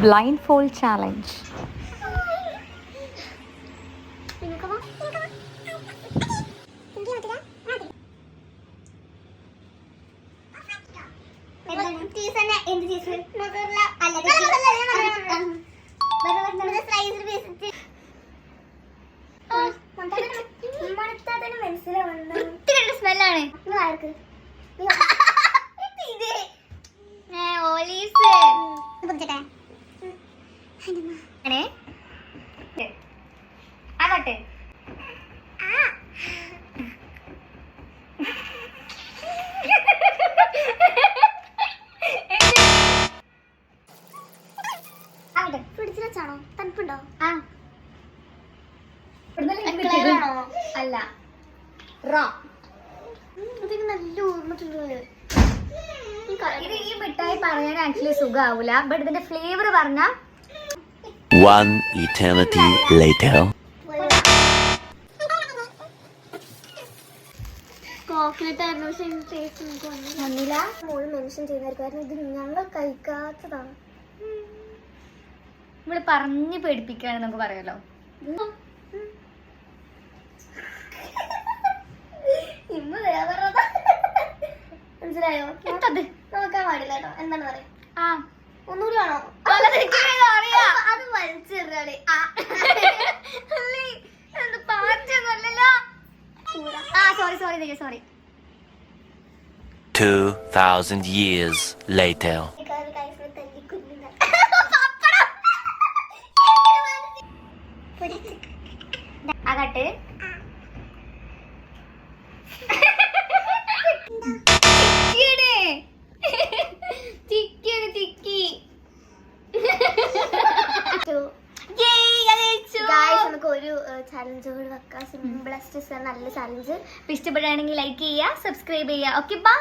blindfold challenge. സ്മെല്ലാണ് അതട്ടെ ഫ്രിഡ്ജിൽ വെച്ചാണോ? തണുപ്പുണ്ടോ? അല്ല റോ നല്ല ഓർമ്മ. ഇത് ഈ മിഠായി പറയാൻ ആക്ച്വലി സുഖാവൂല, ബട്ട് ഇതിന്റെ ഫ്ലേവർ പറഞ്ഞ One eternity later. ചോക്ലേറ്റ് ആയിരുന്നു, പക്ഷെ ടേസ്റ്റ് നമുക്ക് വന്നില്ല. മോള് മെൻഷൻ ചെയ്തായിരുന്നു, ഇത് ഞങ്ങൾ കഴിക്കാത്തതാണ്. നമ്മള് പറഞ്ഞു പേടിപ്പിക്കാണ് നമുക്ക് പറയാലോ. മനസ്സിലായോ? എന്തത് നോക്കാൻ പാടില്ല കേട്ടോ. എന്താണ് പറയാ? ആ ഒന്നുകൂടി ആണോ? അത് വലിച്ചെറിയാളെ. Sorry 2000 years later. ആകട്ടെ നമുക്ക് ഒരു ചാലഞ്ച് കൂടി വെക്കാം. സിമ്പിളസ്റ്റ് നല്ല ചാലഞ്ച്. ഇഷ്ടപ്പെടുകയാണെങ്കിൽ ലൈക്ക് ചെയ്യുക, സബ്സ്ക്രൈബ് ചെയ്യുക. Okay, by.